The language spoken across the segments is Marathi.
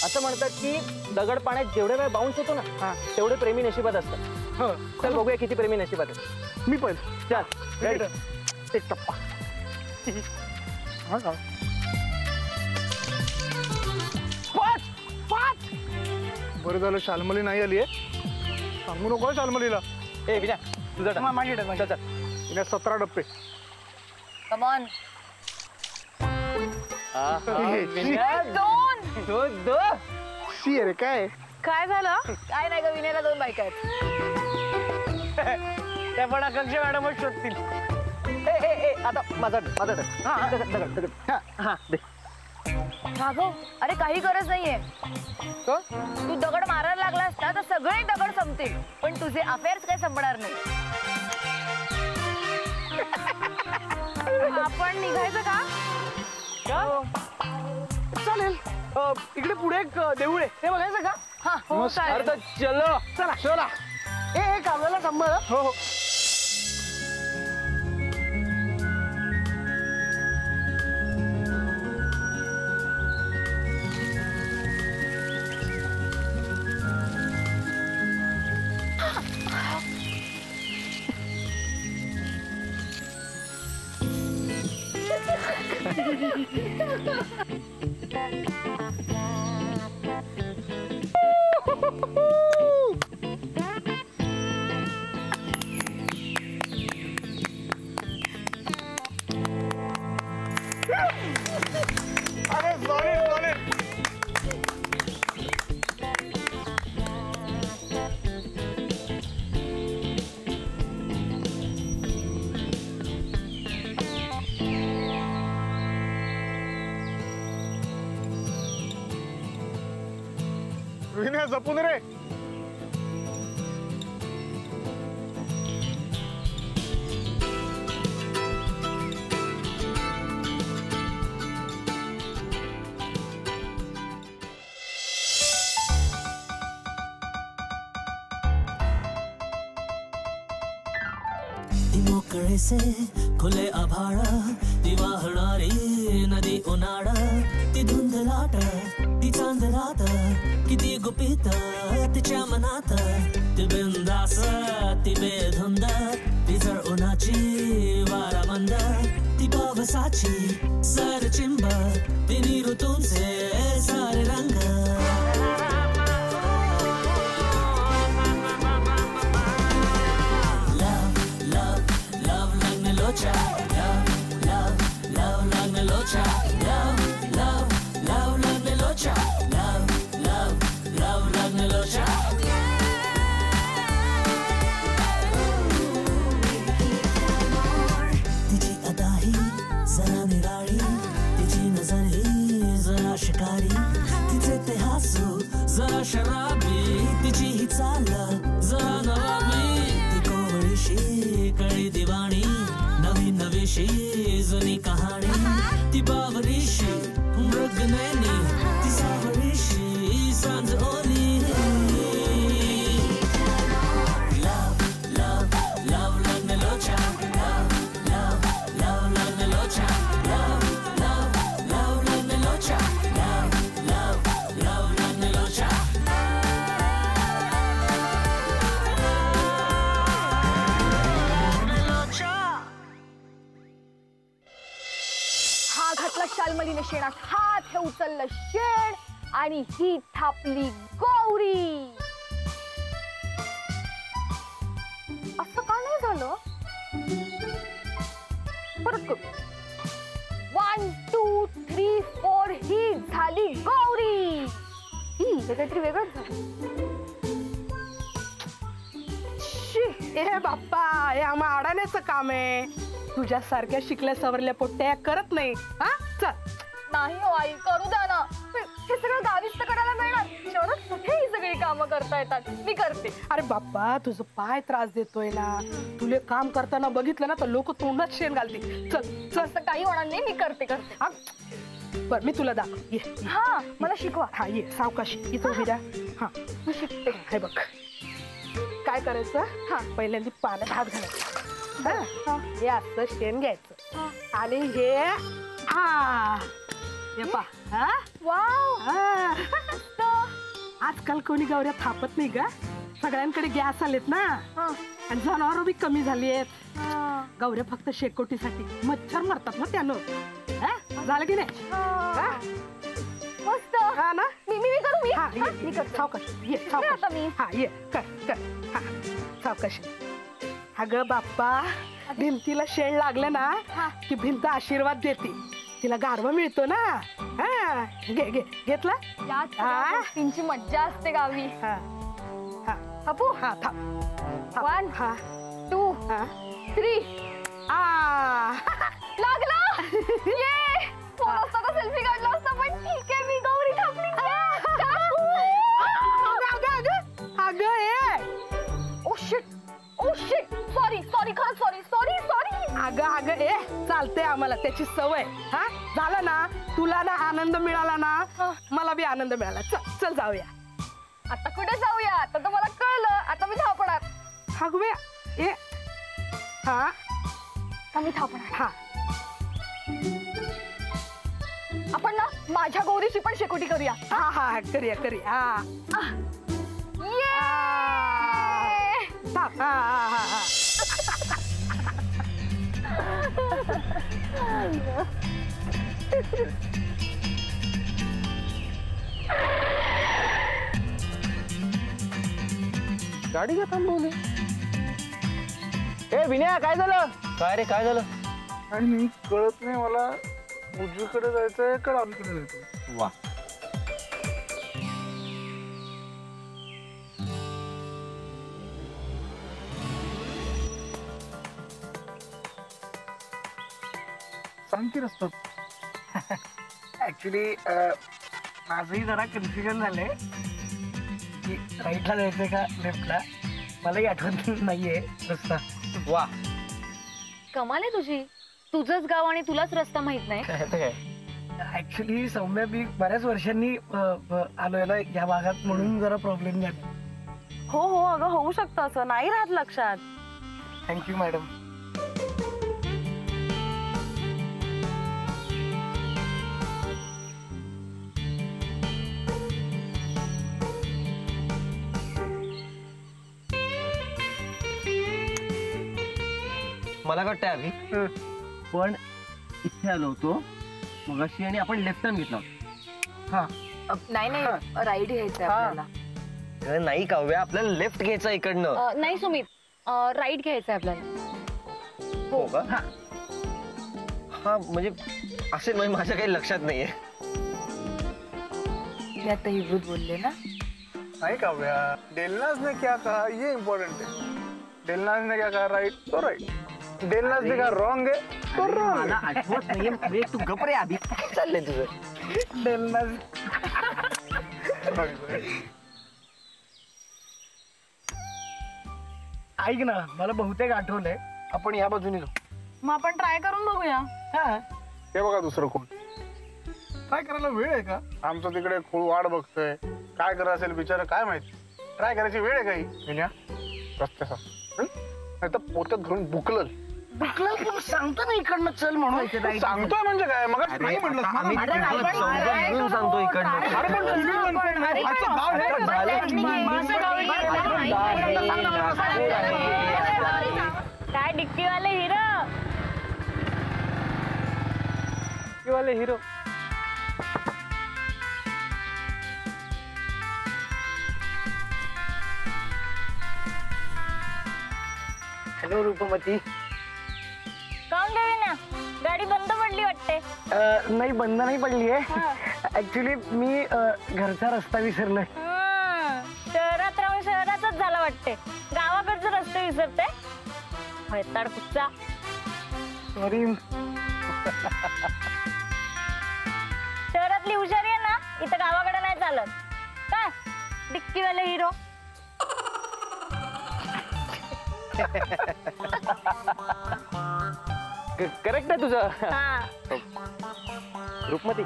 असं म्हणतात की दगड पाण्यात जेवढे वेळ बाउन्स होतो ना तेवढे प्रेमी नशिबात असतात. चल बघूया किती प्रेमी नशिबात आहे. मी पण. चल रेडी. एक टप्पा. पाच पाच. बरं झालं शाल्मली नाही आली आहे. सांगू नको शाल्मलीला. ए विनय तुझा माझी चल 17 डब्बे. Come on. दोन. सी अरे काय काय झालं? काय नाही ग, विनयला 2 बायका आहेत. त्या पण आकांक्षा मॅडमच शोधतील. आता माझा दगड. हा दे. राघव, अरे काही गरज नाहीये. तू दगड मारायला लागला असता तर सगळे दगड संपतील, पण तुझे अफेअर्स काही संपणार नाही. आपण निघायचं का? चालेल. इकडे पुढे एक देऊळ आहे ते बघायचं का? हा हो चालेल. चलो चला चला. ए कामाला सांभाळ. हो हो. अरे सॉरी. विनय जपून रे. मोकळे से खुले आभाळ ती वाहणारी नदी उन्हाळा ती धुंद लाट ती चांद रात किती गुपित तिच्या मनात ती बिंदास ती बेधुंद ती जळ उन्हाची वारा मंद ती पावसाची सर चिंब तिन्ही ऋतूंचे सारे रंग Locha, love, me locha, love, me locha, love, me locha. तिची अदा ही जरा निराळी, तिची नजर ही जरा शिकारी, तिचे ते हसू जरा शराबी, तिची ही चाल जरा नवाबी, ती कोवळीशी कळी दिवाणी नवीशी जुनी कहाणी ती बावरीशी मृगनयनी ती सावरीशी सांज ओली love me locha love me locha love me locha love me locha घातला शाल्मलीने शेणात हात, हे उचललं शेण आणि ही थापली गौरी. असं का नाही झालं? परत करू. 1 2 3 4 ही झाली गौरी. ही काहीतरी वेगळंच झालं. ए बाप्पा, हे आम्हा अडाण्याचं काम आहे. तुझ्यासारख्या शिकल्या सवरल्या पोट्या करत नाही. हा चल. नाही हो आई, करू द्या ना. हे सगळं गावीच तर करायला मिळणार. शहरात कुठे ही सगळी कामं करता येतात. मी करते. अरे बाप्पा, तुझं पाय त्रास देतोय ना. तुले काम करताना बघितलं ना तर लोक तोंडात शेण घालतील. चल चल. असं काही होणार नाही. मी करते. बर, मी तुला दाखव. ये. हा, मला शिकवा. हा ये, सावकाशी. इथं उभी राहा. हा, मी शिकते. हे बघ काय करायचं. हा, पहिल्यांदा पाण्यात हात घालायचा. हे असं शेण घ्यायचं आणि हे हा पा. वाव, आजकाल कोणी गौऱ्या थापत नाही का? सगळ्यांकडे गॅस आलेत ना आणि जनावर बी कमी झाली आहेत. गौऱ्या फक्त शेकोटीसाठी मच्छर मारतात ना त्यानं. झालं की नाही? मस्त. हा ना? मी करू मी. हा, ये, सावकाश ये, सावकाश. आता मी. हा ये कर हा सावकाश. अगं बाप्पा, भिंतीला शेण लागलं ना की भिंत आशीर्वाद देते, तिला गारवा मिळतो ना. हा घे घे घेतला. गोष्टींची मज्जा असते गावी. हा हा अपू. हा थांब. 1 हा 2 हा 3. लागला. ये फोन असता तर सेल्फी काढला असता, पण ठीक आहे, मी गौरी थांबली. अगं ए ओ शिट सॉरी खरंच सॉरी. अगं ए चालते आम्हाला त्याची सवय. हा झालं ना, तुला ना आनंद मिळाला ना, मला बी आनंद मिळाला. चल चल जाऊया. आता कुठे जाऊया? आता तर मला कळलं, आता मी धावपणार. अगं ए हा आता मी धावपणार. हा आपण ना माझ्या गौरीची पण शेकोटी करूया. हा हा करूया हा. थांब. हा हा हा हा गाडी का थांबवली? ए विनया, काय झालं? काय रे, काय झालं? आणि मी कळत नाही मला, उजवीकडे जायचंय का डावीकडे जायचंय? वा, सांग की रस्ता. ऍक्च्युली माझंही जरा कन्फ्युजन झालंय की राईटला जायचंय का लेफ्टला. मलाही आठवत नाहीये रस्ता. वा. कमाल आहे तुझी. तुझंच गाव आणि तुलाच रस्ता माहित नाही. काय? ऍक्च्युली सौम्या, मी बऱ्याच वर्षांनी आलोय ना या भागात, म्हणून जरा प्रॉब्लेम झाला. हो अगं, होऊ शकतं असं, नाही राहत लक्षात. Thank you madam. मला वाटतंय आम्ही पण इथे आलो होतो मगाशी आणि आपण लेफ्ट टर्न घेतला. हा नाही राईट घ्यायचंय आपल्याला. नाही काव्या, आपल्याला लेफ्ट घ्यायचा इकडनं. नाही सुमित, राईट घ्यायचंय आपल्याला. हो का? हा म्हणजे असेल, म्हणजे माझ्या काही लक्षात नाहीये. मी आता हिब्रूत बोलले ना. नहीं काव्या, डेलनाज ने क्या कहा ये इम्पोर्टेंट है. डेलनाज ने क्या कहा राइट तो राइट, डेलनाज ने कहा रॉन्ग है तो रॉन्ग. मला आठवत नाहीये. तू गप रे आधी. काय चाललंय तुझं? डेलनाज. ऐक ना, मला बहुतेक आठवलंय, आपण या बाजूने जाऊ. मग आपण ट्राय करून बघूया. हा हे बघा दुसरं कोण. काय करायला वेळ आहे का? आमचं तिकडे खूळ वाट बघतोय, काय करत असेल बिचारा काय माहिती. ट्राय करायची वेळ आहे काही विनया? रस्त्याचा नाही तर पोत्यात घरून बुकल. सांगतो ना इकडनं चल म्हणून. सांगतोय म्हणजे काय? मग नाही म्हटलं आम्ही म्हणून सांगतो इकडनं. काय डिक्कीवाले हिरो. हॅलो रूपमती. काऊन देवी ना, गाडी बंद पडली वाटते. नाही, बंद नाही पडली आहे. ऍक्च्युली मी घरचा रस्ता विसरलोय. शहरात राहून शहराचाच झाला वाटते, गावाकडचं रस्ते विसरते. भैताड कुठचा. सॉरी. शहरातली हुशारी आहे ना, इथं गावाकडे नाही चालत. काय डिक्कीवाले हिरो. करेक्ट आहे तुझं. हा रूपमती,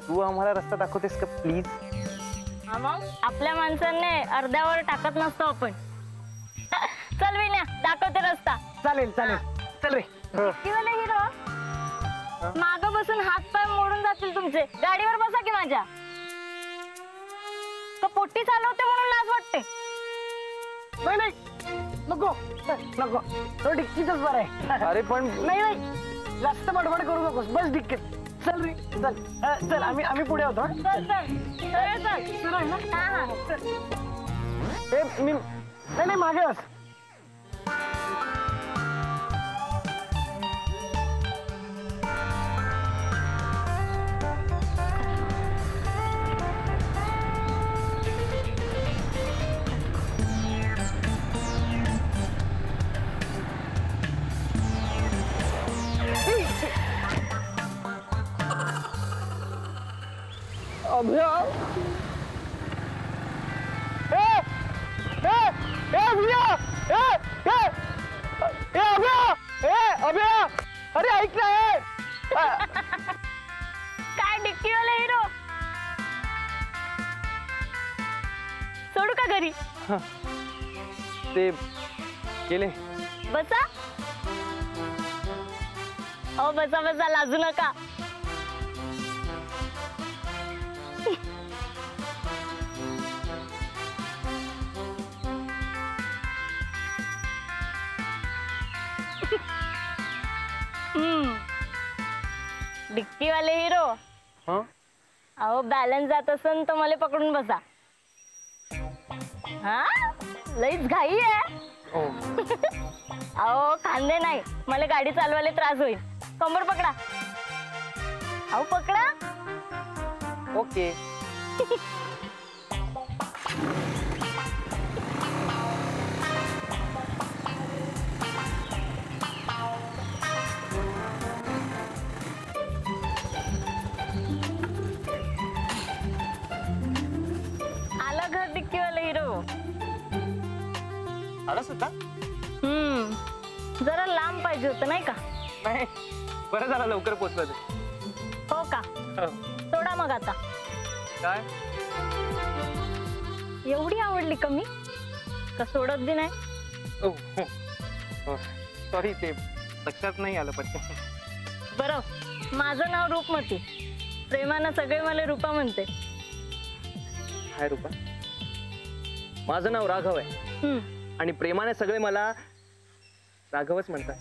तू आम्हाला रस्ता दाखवतेस का प्लीज? मग आपल्या माणसांनी अर्ध्यावर टाकत नसतो आपण. चल विन्या, दाखवते रस्ता. चालेल चालेल, चल रे. डिक्कीवाले हिरो, माग बसून हात पाय मोडून जातील तुमचे. गाडीवर बसा की माझ्या. का पोट्टी चालवते म्हणून लाज वाटते? नाही नाही नको नको तो डिक्कीतच बरं आहे. अरे पण नाही नाही जास्त बडबड करू नकोस, बस डिक्कीत. चल रे चल. चल आम्ही पुढे होतो. चल चल सरळ चल. सरळ ना. हा हा चल. मी नाही मागे बस. अभ्या अभ्या अरे ऐक ना. काय डिक्कीवाले हिरो, सोडू का घरी? ते गेले. बसा. अहो बसा बसा, लाजू नका. डिक्कीवाले हिरो, हा अहो बॅलन्स जात असन तर मला पकडून बसा. हा लईच घाई आहे. अहो खांदे नाही, मला गाडी चालवायला त्रास होईल. कंबर पकडा. अहो पकडा. ओके. आला घर डिक्कीवाले हिरो. आलास होता? जरा लांब पाहिजे होतं नाही का? नाही, बरं झालं लवकर पोचलं ते. हो का? सोडा मग आता. काय एवढी आवडली का मी? का सोडत बी नाही? सॉरी, ते लक्षात नाही आलं पटकन. बरं, माझं नाव रूपमती. प्रेमानं सगळे मला रूपा म्हणते. हाय रूपा, माझं नाव राघव आहे आणि प्रेमाने सगळे मला राघवच म्हणतात.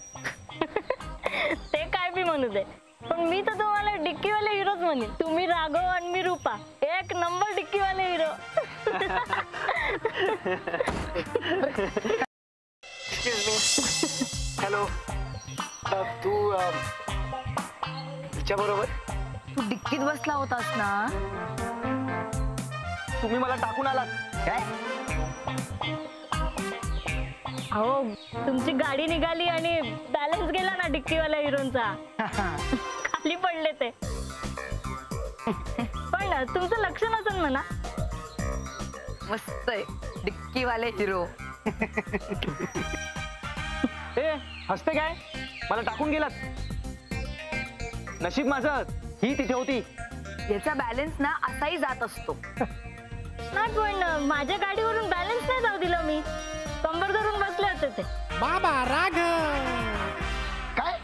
ते काय बी म्हणू दे, पण मी तर तुम्हाला डिक्कीवाले हिरोच म्हणेन. तुम्ही राघव आणि मी रूपा, एक नंबर डिक्कीवाले हिरो. हॅलो. तू तिच्या बरोबर तू डिक्कीत बसला होतास ना? तुम्ही मला टाकून आलात काय? अहो तुमची गाडी निघाली आणि बॅलन्स गेला ना डिक्कीवाल्या हिरोचा. खाली पडले ते. पण तुमचं लक्ष नसेल म्हणा. मस्त आहे डिक्कीवाले हिरो. ए हसते काय? मला टाकून गेलात. नशीब माझं ही तिथे होती. याचा बॅलन्स ना असाही जात असतो. नाही पण माझ्या गाडीवरून बॅलन्स नाही जाऊ दिलं मी. कंबर धरून बसले होते ते. बाबा राघव. काय?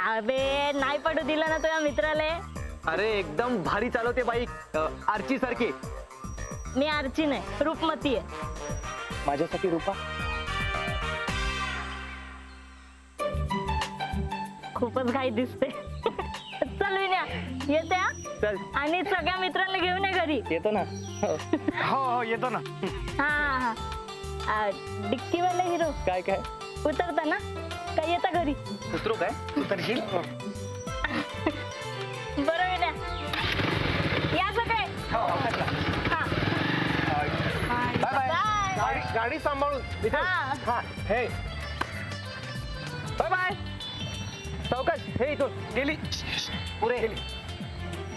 अबे नाही पडू दिलं ना तुझ्या मित्राला. अरे एकदम भारी चालवते बाईक, आर्ची सारखी. मी आर्ची नाही, रूपमती आहे. माझ्यासाठी रूपा. खूपच घाई दिसते. चल विन्या येते हा. चल. आणि सगळ्या मित्रांना घेऊन ये घरी. येतो ना. हो हो येतो ना. हा हा. डिक्कीवाला हिरो काय काय उतरता ना काय येता घरी? उतरू काय? उतरशील? बरं विन्या या सगळे. हा बाय बाय. बाय. गाडी सांभाळून. हा. हा हे बाय बाय. सावकाश. हे इथून गेली पुरे.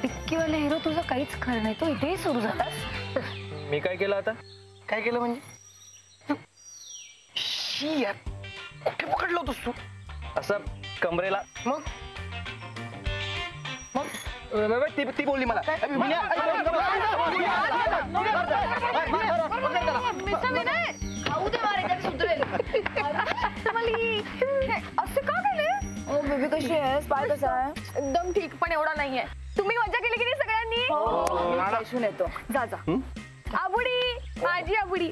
डिक्कीवाला हिरो तुझं काहीच खरं नाही. तू इथेही सुरू झालास. मी काय केलं आता? काय केलं म्हणजे? शी यार, कुठे पकडलं होतोस तू? असं कमरेला. मग ती बोलली मला. असं का केलं? ओ बेबी कशी आहेस? पाय कसा आहे? एकदम ठीक, पण एवढा नाहीये. तुम्ही मजा केली की नाही सगळ्यांनी? येतो. जा जा. आबुडी माझी आबुडी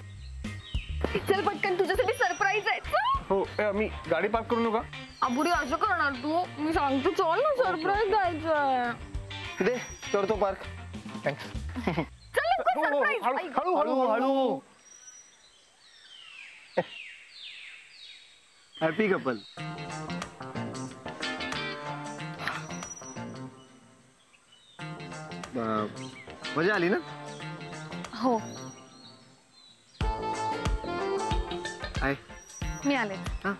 चल पटकन तुझ्यासाठी सरप्राईज आहे चल. हो मी गाडी पार्क करू नका. आबुडी असं करणार तू मी सांगतो चल ना सरप्राईज द्यायचं दे करतो पार्क. थँक्स. चल लवकर surprise. ऐक. हळू हळू. Happy couple. मजा आली ना. हो आहे मी आले. हा.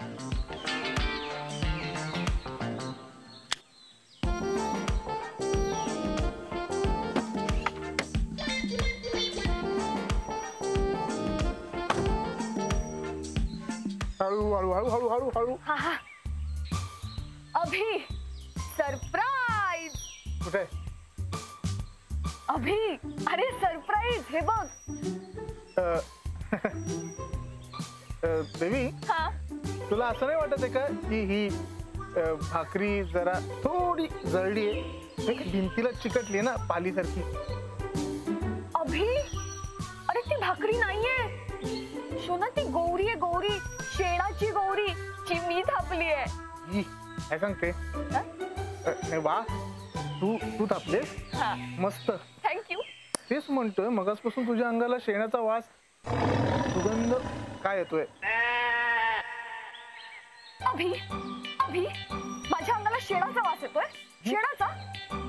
हळू हळू हळू हळू हळू हळू. अभि सरप्राईज. कुठे अभि अरे सरप्राईज हे बघ. देवी हा तुला असं नाही वाटत आहे का की ही भाकरी जरा थोडी जळली आहे, भिंतीला चिकटली ना पालीसारखी. अभि अरे ती भाकरी नाहीये शोना ती गौरी आहे गौरी शेणाची गौरी जी मी थापली आहे. ही, काय सांगते हा? नाही वा तू तू थापलेस हा मस्त. थँक्यू. तेच म्हणतोय मगासपासून तुझ्या अंगाला शेणाचा वास सुगंध काय येतोय. अभि अभि माझ्या अंगाला शेणाचा वास येतोय. शेणाचा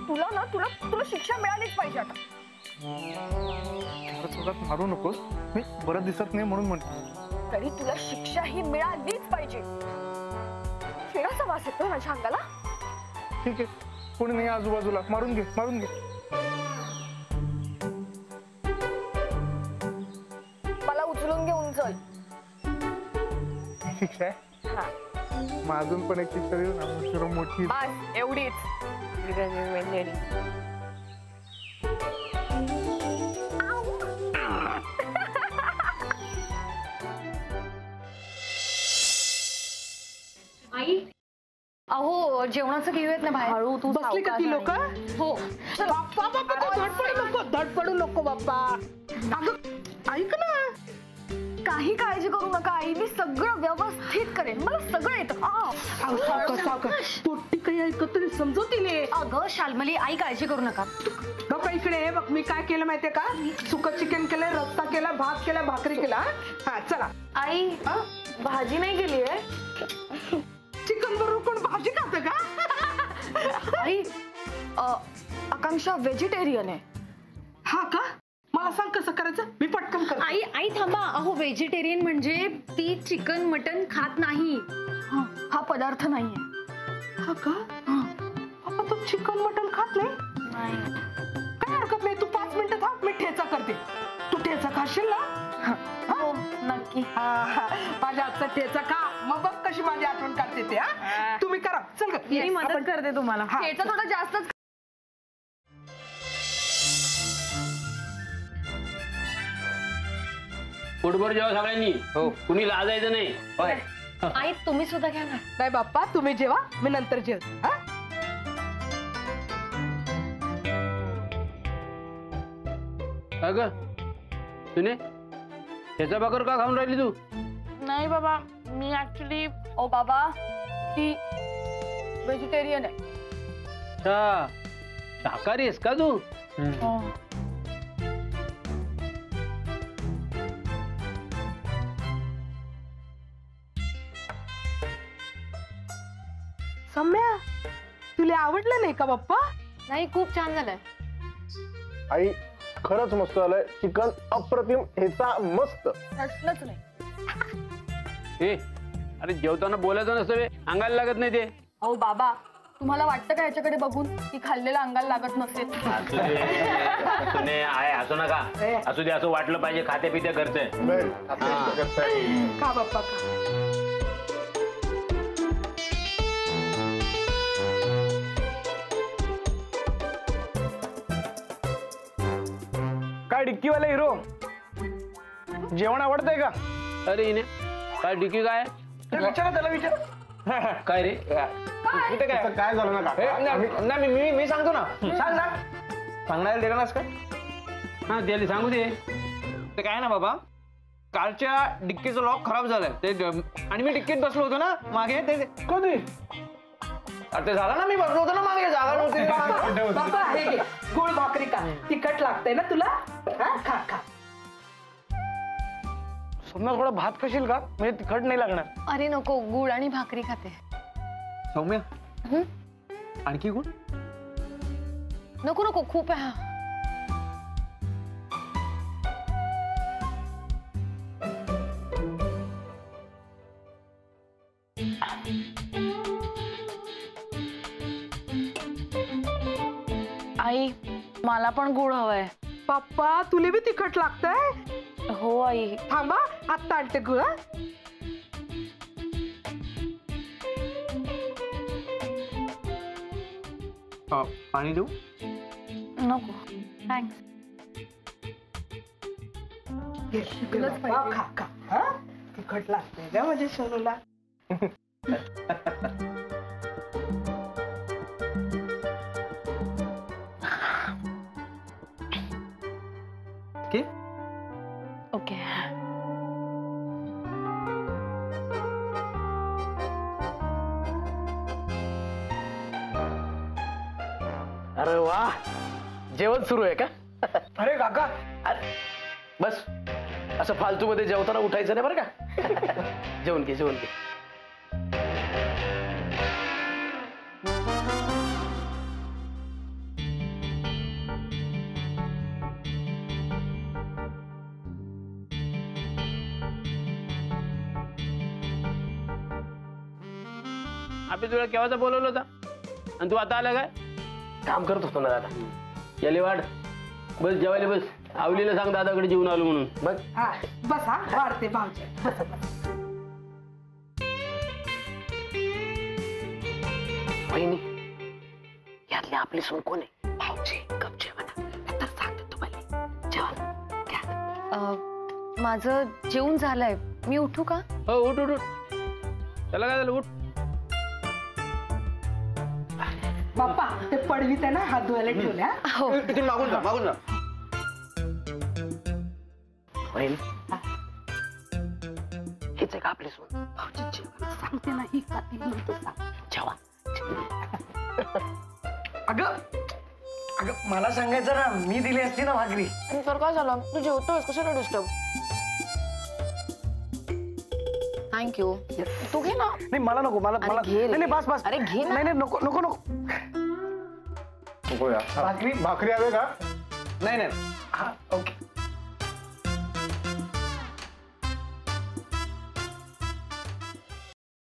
तुला ना तुला तुला शिक्षा मिळालीच पाहिजे आता. जोरात मारू नकोस, मी बरं दिसत नाही म्हणून म्हणतो. तरी तुला शिक्षा ही मिळालीच पाहिजे. शेणाचा वास येतोय माझ्या अंगाला. ठीक आहे कोणी नाही आजूबाजूला, मारून घे मारून घे. मला उचलून घेऊन चल. शिक्षा आहे हा मग अजून पण एक शिक्षा देऊ ना मोठी. बस एवढीच. आई अहो जेवणाचं घेऊयात ना बाहेर. हळू तू बसली का ती लोक. हो बाप्पा बाप्पा तू धडपडू नको धडपडू नको बाप्पा. अगं ऐक ना. काही काळजी करू नका आई मी सगळं व्यवस्थित करेन मला सगळं येतं. सावकाश पोट्टी काही ऐकत तरी समजवतीने. अगं शाल्मली आई काळजी करू नका. बाप्पा इकडे हे बघ मी काय केलं माहितीये का. सुकं चिकन केलं रस्ता केला भात केला भाकरी केला. हा चला. आई भाजी नाही केली आहे. चिकन बरोबर कोण भाजी खातं का. आई आकांक्षा व्हेजिटेरियन आहे. हा का मला सांग कसं करायचं मी पटकन कर. आई आई थांबा. अहो व्हेजिटेरियन म्हणजे ती चिकन मटन खात नाही. हा पदार्थ नाहीये. हा का बाप्पा तू चिकन मटन खात नाही. काय हरकत नाही तू 5 मिनिटं थांब मी ठेचा करते. तू ठेचा खाशील ना. हो नक्की. माझ्या हातचा ठेचा खा मग बघ कशी माझी आठवण काढते ते. हा तुम्ही करा चल ग. मी मदत करते तुम्हाला. हा, ठेचा चल. थोडा जास्तच. पोटभर जेवा सगळ्यांनी. हो कुणी लाजायचं नाही. होय आई तुम्ही सुद्धा घ्या ना. नाही बाप्पा तुम्ही जेवा मी नंतर जेव. हा अगं तुने त्याचा भाकर का खाऊन राहिली तू. नाही बाबा मी ऍक्च्युली ओ बाबा ती व्हेजिटेरियन आहे. अच्छा शाकाहारी आहेस का तू. सम्या तुला आवडलं नाही का बाप्पा. नाही खूप छान झालंय. आई खरंच मस्त झालंय चिकन अप्रतिम ठेचा मस्त. प्रश्नच नाही. ए अरे जेवताना बोलायचं नसतं बे, अंगाला लागत नाही ते. अहो बाबा तुम्हाला वाटतं का याच्याकडे बघून की खाल्लेलं अंगाला लागत नसेल. असू दे आहे असू नका. असू दे असं वाटलं पाहिजे खाते पिते करते. खा बाप्पा खा. काय डिक्कीवाला हिरो जेवण आवडतंय का. अरे इने काय डिकी काय विचारा त्याला विचार. काय रे. इथे काय काय झालं ना काका. नाही मी सांगतो ना. सांग सांगण्याला दिला नास का. हा त्याला सांगू दे. ते काय ना बाबा, कारच्या डिक्कीचं लॉक खराब झालंय ते आणि मी डिक्कीत बसलो होतो ना मागे ते कधी ते झालं ना, मी बसलो होतो ना मागे, जागा नव्हती. बाबा हे घे, गुळ भाकरी का तिखट लागतंय ना तुला? हा, खा खा. सौम्या थोडा भात खाशील का? म्हणजे तिखट नाही लागणार. अरे नको, गुळ आणि भाकरी खाते. सौम्या आणखी कोण? नको नको, खूप आहे हा. आई मला पण गुळ हवंय. पप्पा तुला बी तिखट लागतंय? हो आई. थांबा आत्ता आणते गुळ. पाणी देऊ? नको थँक्स. खा खा. हा तिखट लागतंय का माझ्या सोनूला? ओके. अरे वा, जेवण सुरू आहे का? अरे काका, अरे बस, असं फालतू मध्ये जेवताना उठायचं नाही बरं का. जेवण घे जेवण घे. आपण तुला केव्हाचा बोलवलं होता आणि तू आता आला काय? काम करत होतो ना दादा. याले वाढ, बस जेवायला बस. आवलीला सांग दादाकडे जेवून आलो म्हणून. बघ हा बस. हा वाढते भाऊजी. बस बस. बहिणी, यातली आपली सून कोण आहे? भाऊजी. गप जेवण. आता सांगतो तुम्हाला. जेवण घ्या. माझं जेवण झालंय, मी उठू का? हो उठ उठ उठ. त्याला काय झालं, उठ. बाप्पा ते पडवीत आहे ना, हात धुवायला ठेवल्या. हो. इथून मागून जा, मागून जा. बहीण, हेच आहे का आपली सून? भाऊजी जेवण सांगते ना, ही का ती म्हणतो सांग. जेवा. अगं अगं मला सांगायचं ना, मी दिली असती ना भाकरी. तर काय झालं, तू जेवतोस कशाला डिस्टर्ब? थँक्यू. तू घे ना. नाही मला नको, मला अरे मला घे रे. नाही नाही, बस बस. अरे घे ना. नाही नाही नको नको नको. नको या. भाकरी भाकरी हवे का? नाही नाही हा ओके.